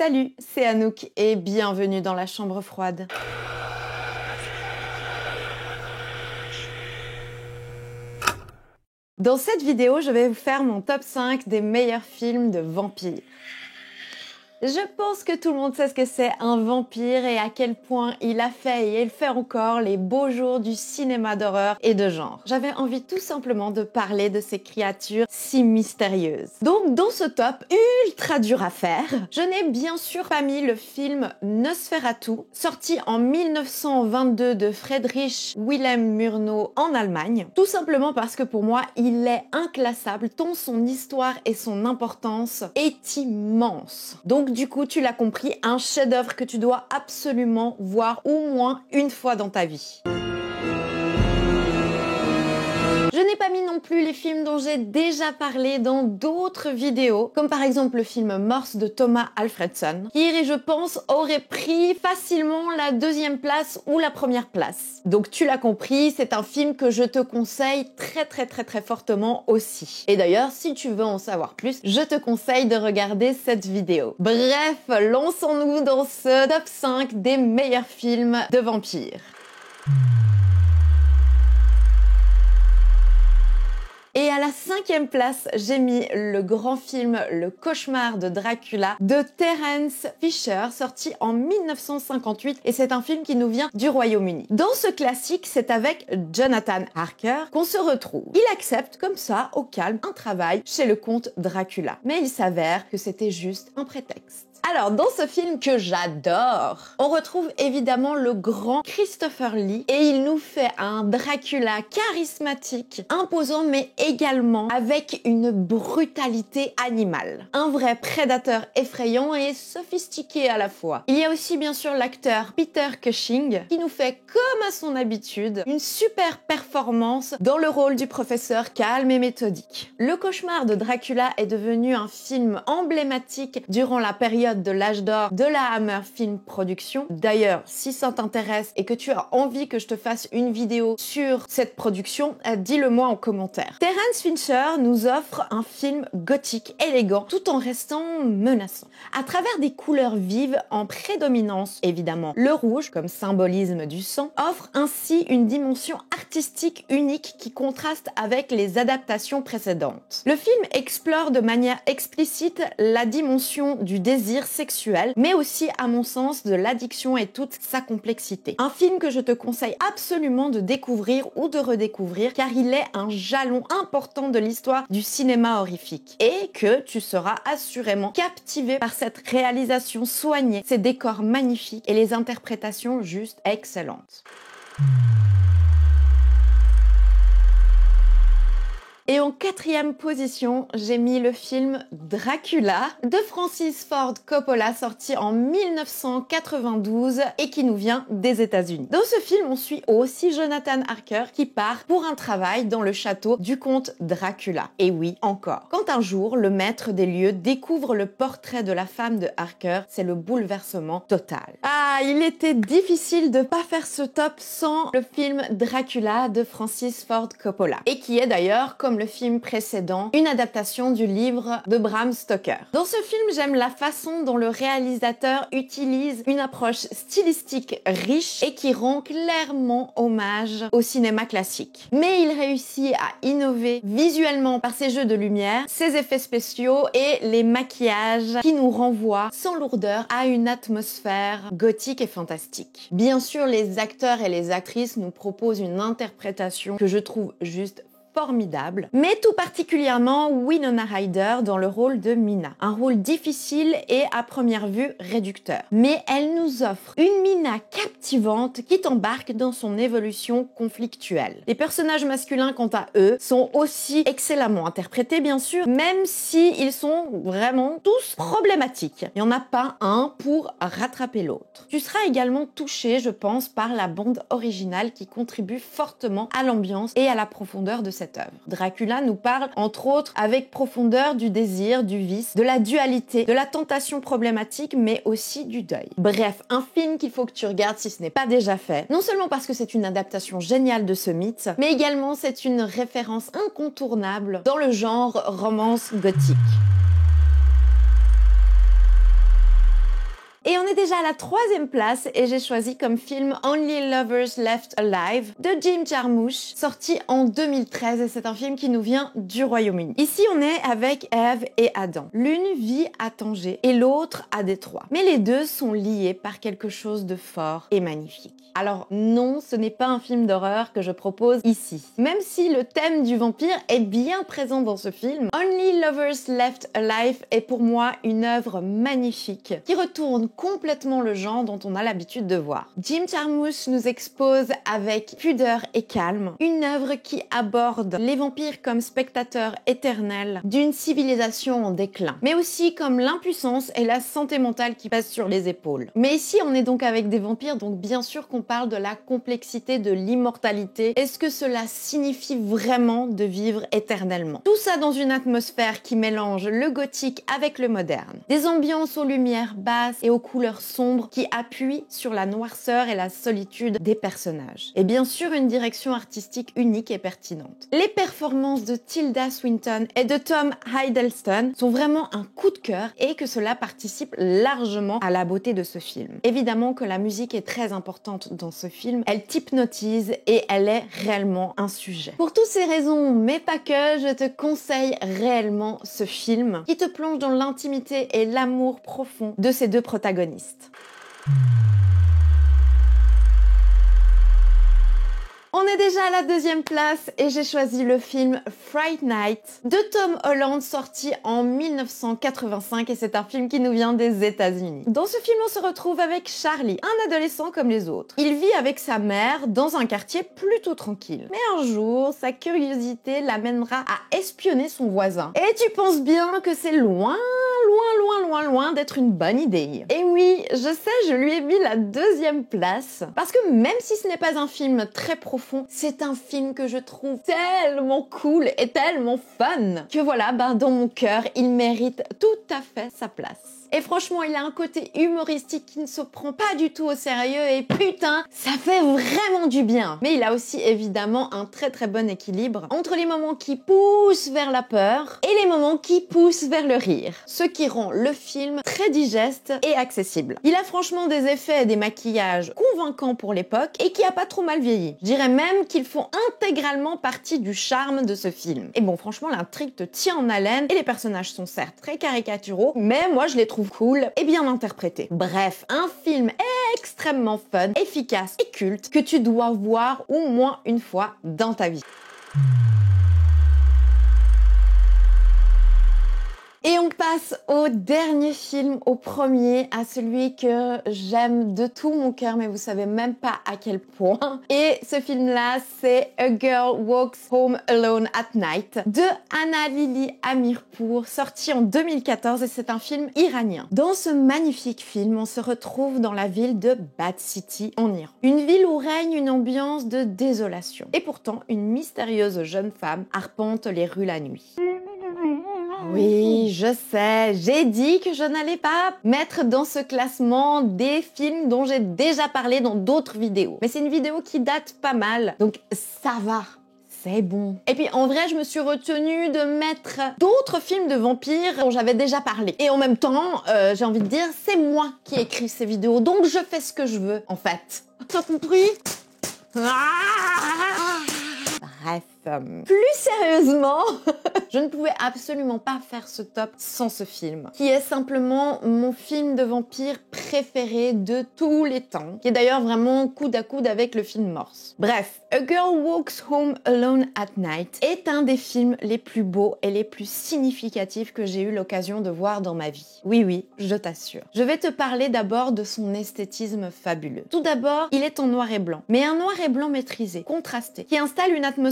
Salut, c'est Anouk et bienvenue dans la chambre froide. Dans cette vidéo, je vais vous faire mon top 5 des meilleurs films de vampires. Je pense que tout le monde sait ce que c'est un vampire et à quel point il a fait et il fait encore les beaux jours du cinéma d'horreur et de genre. J'avais envie tout simplement de parler de ces créatures si mystérieuses. Donc dans ce top ultra dur à faire, je n'ai bien sûr pas mis le film Nosferatu, sorti en 1922 de Friedrich Wilhelm Murnau en Allemagne, tout simplement parce que pour moi il est inclassable tant son histoire et son importance est immense. Donc du coup, tu l'as compris, un chef-d'œuvre que tu dois absolument voir au moins une fois dans ta vie. Je n'ai pas mis non plus les films dont j'ai déjà parlé dans d'autres vidéos, comme par exemple le film Morse de Thomas Alfredson, qui, je pense, aurait pris facilement la deuxième place ou la première place. Donc tu l'as compris, c'est un film que je te conseille très fortement aussi. Et d'ailleurs, si tu veux en savoir plus, je te conseille de regarder cette vidéo. Bref, lançons-nous dans ce top 5 des meilleurs films de vampires. Et à la 5e place, j'ai mis le grand film Le Cauchemar de Dracula de Terence Fisher, sorti en 1958, et c'est un film qui nous vient du Royaume-Uni. Dans ce classique, c'est avec Jonathan Harker qu'on se retrouve. Il accepte comme ça, au calme, un travail chez le comte Dracula. Mais il s'avère que c'était juste un prétexte. Alors, dans ce film que j'adore, on retrouve évidemment le grand Christopher Lee et il nous fait un Dracula charismatique, imposant mais également avec une brutalité animale. Un vrai prédateur effrayant et sophistiqué à la fois. Il y a aussi bien sûr l'acteur Peter Cushing qui nous fait, comme à son habitude, une super performance dans le rôle du professeur calme et méthodique. Le Cauchemar de Dracula est devenu un film emblématique durant la période de l'âge d'or de la Hammer Film Production. D'ailleurs, si ça t'intéresse et que tu as envie que je te fasse une vidéo sur cette production, dis-le moi en commentaire. Terence Fincher nous offre un film gothique, élégant, tout en restant menaçant. À travers des couleurs vives en prédominance, évidemment, le rouge, comme symbolisme du sang, offre ainsi une dimension artistique unique qui contraste avec les adaptations précédentes. Le film explore de manière explicite la dimension du désir sexuel, mais aussi, à mon sens, de l'addiction et toute sa complexité. Un film que je te conseille absolument de découvrir ou de redécouvrir, car il est un jalon important de l'histoire du cinéma horrifique. Et que tu seras assurément captivé par cette réalisation soignée, ces décors magnifiques et les interprétations juste excellentes. Et en 4e position, j'ai mis le film Dracula de Francis Ford Coppola, sorti en 1992 et qui nous vient des États-Unis. Dans ce film, on suit aussi Jonathan Harker qui part pour un travail dans le château du comte Dracula. Et oui, encore. Quand un jour, le maître des lieux découvre le portrait de la femme de Harker, c'est le bouleversement total. Ah, il était difficile de pas faire ce top sans le film Dracula de Francis Ford Coppola. Et qui est d'ailleurs, comme le film précédent, une adaptation du livre de Bram Stoker. Dans ce film, j'aime la façon dont le réalisateur utilise une approche stylistique riche et qui rend clairement hommage au cinéma classique. Mais il réussit à innover visuellement par ses jeux de lumière, ses effets spéciaux et les maquillages qui nous renvoient sans lourdeur à une atmosphère gothique et fantastique. Bien sûr, les acteurs et les actrices nous proposent une interprétation que je trouve juste formidable, mais tout particulièrement Winona Ryder dans le rôle de Mina. Un rôle difficile et à première vue réducteur. Mais elle nous offre une Mina captivante qui t'embarque dans son évolution conflictuelle. Les personnages masculins, quant à eux, sont aussi excellemment interprétés, bien sûr, même si ils sont vraiment tous problématiques. Il n'y en a pas un pour rattraper l'autre. Tu seras également touché, je pense, par la bande originale qui contribue fortement à l'ambiance et à la profondeur de cette œuvre. Dracula nous parle, entre autres, avec profondeur du désir, du vice, de la dualité, de la tentation problématique, mais aussi du deuil. Bref, un film qu'il faut que tu regardes si ce n'est pas déjà fait. Non seulement parce que c'est une adaptation géniale de ce mythe, mais également c'est une référence incontournable dans le genre romance gothique. Et on est déjà à la 3e place et j'ai choisi comme film Only Lovers Left Alive de Jim Jarmusch, sorti en 2013 et c'est un film qui nous vient du Royaume-Uni. Ici, on est avec Ève et Adam. L'une vit à Tanger et l'autre à Détroit. Mais les deux sont liés par quelque chose de fort et magnifique. Alors non, ce n'est pas un film d'horreur que je propose ici. Même si le thème du vampire est bien présent dans ce film, Only Lovers Left Alive est pour moi une œuvre magnifique qui retourne complètement le genre dont on a l'habitude de voir. Jim Jarmusch nous expose avec pudeur et calme une œuvre qui aborde les vampires comme spectateurs éternels d'une civilisation en déclin, mais aussi comme l'impuissance et la santé mentale qui pèsent sur les épaules. Mais ici, on est donc avec des vampires, donc bien sûr qu'on parle de la complexité de l'immortalité. Est-ce que cela signifie vraiment de vivre éternellement? Tout ça dans une atmosphère qui mélange le gothique avec le moderne. Des ambiances aux lumières basses et aux couleurs sombres qui appuient sur la noirceur et la solitude des personnages. Et bien sûr, une direction artistique unique et pertinente. Les performances de Tilda Swinton et de Tom Hiddleston sont vraiment un coup de cœur et que cela participe largement à la beauté de ce film. Évidemment que la musique est très importante dans ce film, elle t'hypnotise et elle est réellement un sujet. Pour toutes ces raisons, mais pas que, je te conseille réellement ce film qui te plonge dans l'intimité et l'amour profond de ces deux protagonistes. On est déjà à la 2e place et j'ai choisi le film Fright Night de Tom Holland, sorti en 1985 et c'est un film qui nous vient des États-Unis. Dans ce film, on se retrouve avec Charlie, un adolescent comme les autres. Il vit avec sa mère dans un quartier plutôt tranquille. Mais un jour, sa curiosité l'amènera à espionner son voisin. Et tu penses bien que c'est loin d'être une bonne idée. Et oui, je sais, je lui ai mis la 2e place parce que même si ce n'est pas un film très profond, c'est un film que je trouve tellement cool et tellement fun que voilà, dans mon cœur, il mérite tout à fait sa place. Et franchement, il a un côté humoristique qui ne se prend pas du tout au sérieux et putain, ça fait vraiment du bien. Mais il a aussi évidemment un très bon équilibre entre les moments qui poussent vers la peur et les moments qui poussent vers le rire. Ce qui rend le film très digeste et accessible. Il a franchement des effets et des maquillages convaincants pour l'époque et qui a pas trop mal vieilli. Je dirais même qu'ils font intégralement partie du charme de ce film. Et bon, franchement, l'intrigue te tient en haleine et les personnages sont certes très caricaturaux, mais moi je les trouve cool et bien interprétés. Bref, un film extrêmement fun, efficace et culte que tu dois voir au moins une fois dans ta vie. Et on passe au dernier film, au premier, à celui que j'aime de tout mon cœur, mais vous savez même pas à quel point. Et ce film-là, c'est A Girl Walks Home Alone at Night de Anna Lily Amirpour, sorti en 2014 et c'est un film iranien. Dans ce magnifique film, on se retrouve dans la ville de Bad City en Iran. Une ville où règne une ambiance de désolation. Et pourtant, une mystérieuse jeune femme arpente les rues la nuit. Oui, je sais, j'ai dit que je n'allais pas mettre dans ce classement des films dont j'ai déjà parlé dans d'autres vidéos. Mais c'est une vidéo qui date pas mal, donc ça va. C'est bon. Et puis en vrai, je me suis retenue de mettre d'autres films de vampires dont j'avais déjà parlé. Et en même temps, j'ai envie de dire, c'est moi qui écris ces vidéos, donc je fais ce que je veux, en fait. T'as compris? Bref. Plus sérieusement, je ne pouvais absolument pas faire ce top sans ce film, qui est simplement mon film de vampire préféré de tous les temps, qui est d'ailleurs vraiment coude à coude avec le film Morse. Bref, A Girl Walks Home Alone at Night est un des films les plus beaux et les plus significatifs que j'ai eu l'occasion de voir dans ma vie. Oui, je t'assure. Je vais te parler d'abord de son esthétisme fabuleux. Tout d'abord, il est en noir et blanc, mais un noir et blanc maîtrisé, contrasté, qui installe une atmosphère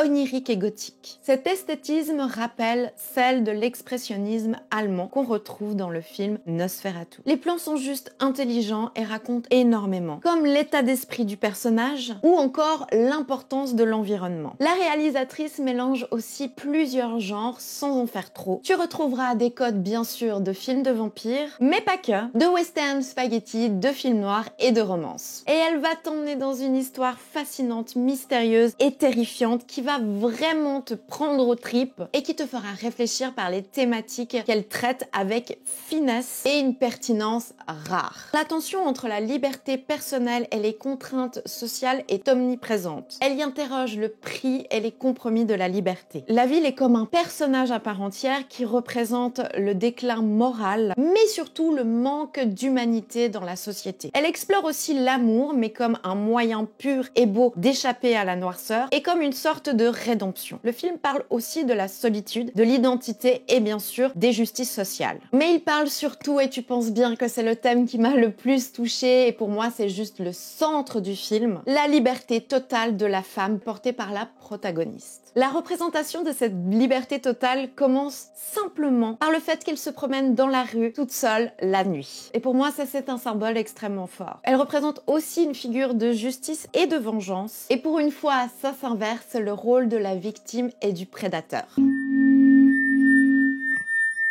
onirique et gothique. Cet esthétisme rappelle celle de l'expressionnisme allemand qu'on retrouve dans le film Nosferatu. Les plans sont juste intelligents et racontent énormément, comme l'état d'esprit du personnage ou encore l'importance de l'environnement. La réalisatrice mélange aussi plusieurs genres sans en faire trop. Tu retrouveras des codes bien sûr de films de vampires, mais pas que, de western spaghetti, de films noirs et de romance. Et elle va t'emmener dans une histoire fascinante, mystérieuse et terrifiante qui qui va vraiment te prendre aux tripes et qui te fera réfléchir par les thématiques qu'elle traite avec finesse et une pertinence rare. La tension entre la liberté personnelle et les contraintes sociales est omniprésente. Elle y interroge le prix et les compromis de la liberté. La ville est comme un personnage à part entière qui représente le déclin moral, mais surtout le manque d'humanité dans la société. Elle explore aussi l'amour, mais comme un moyen pur et beau d'échapper à la noirceur et comme une sorte de rédemption. Le film parle aussi de la solitude, de l'identité et bien sûr des justices sociales. Mais il parle surtout, et tu penses bien que c'est le thème qui m'a le plus touchée, et pour moi c'est juste le centre du film, la liberté totale de la femme portée par la protagoniste. La représentation de cette liberté totale commence simplement par le fait qu'elle se promène dans la rue toute seule la nuit. Et pour moi, ça c'est un symbole extrêmement fort. Elle représente aussi une figure de justice et de vengeance. Et pour une fois, ça s'inverse, le rôle de la victime et du prédateur.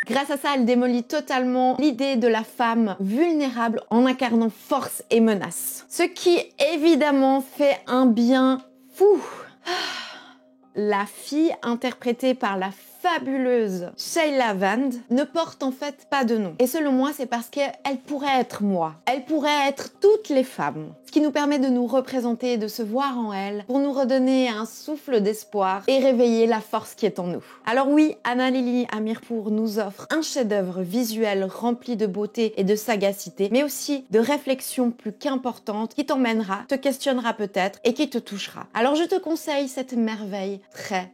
Grâce à ça, elle démolit totalement l'idée de la femme vulnérable en incarnant force et menace. Ce qui, évidemment, fait un bien fou. La fille, interprétée par la fabuleuse Sheila Vand, ne porte en fait pas de nom. Et selon moi, c'est parce qu'elle pourrait être moi. Elle pourrait être toutes les femmes. Ce qui nous permet de nous représenter et de se voir en elle pour nous redonner un souffle d'espoir et réveiller la force qui est en nous. Alors oui, Anna Lily Amirpour nous offre un chef-d'œuvre visuel rempli de beauté et de sagacité, mais aussi de réflexion plus qu'importante qui t'emmènera, te questionnera peut-être et qui te touchera. Alors je te conseille cette merveille très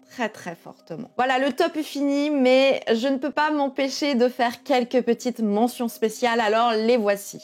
fortement. Voilà, le top est fini, mais je ne peux pas m'empêcher de faire quelques petites mentions spéciales, alors les voici.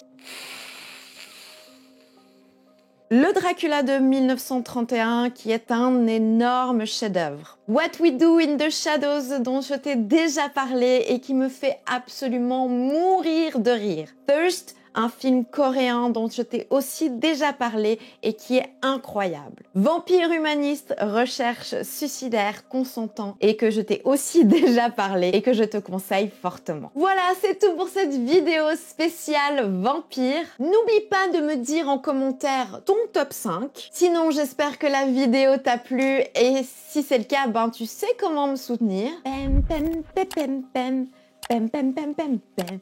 Le Dracula de 1931 qui est un énorme chef-d'œuvre. What We Do in the Shadows dont je t'ai déjà parlé et qui me fait absolument mourir de rire. Thirst, un film coréen dont je t'ai aussi déjà parlé et qui est incroyable. Vampire humaniste, recherche suicidaire, consentant et que je t'ai aussi déjà parlé et que je te conseille fortement. Voilà, c'est tout pour cette vidéo spéciale vampire. N'oublie pas de me dire en commentaire ton top 5. Sinon, j'espère que la vidéo t'a plu et si c'est le cas, ben tu sais comment me soutenir.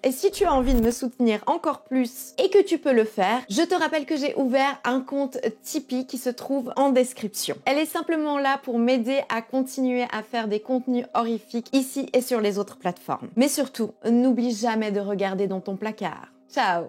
Et si tu as envie de me soutenir encore plus et que tu peux le faire, je te rappelle que j'ai ouvert un compte Tipeee qui se trouve en description. Elle est simplement là pour m'aider à continuer à faire des contenus horrifiques ici et sur les autres plateformes. Mais surtout, n'oublie jamais de regarder dans ton placard. Ciao!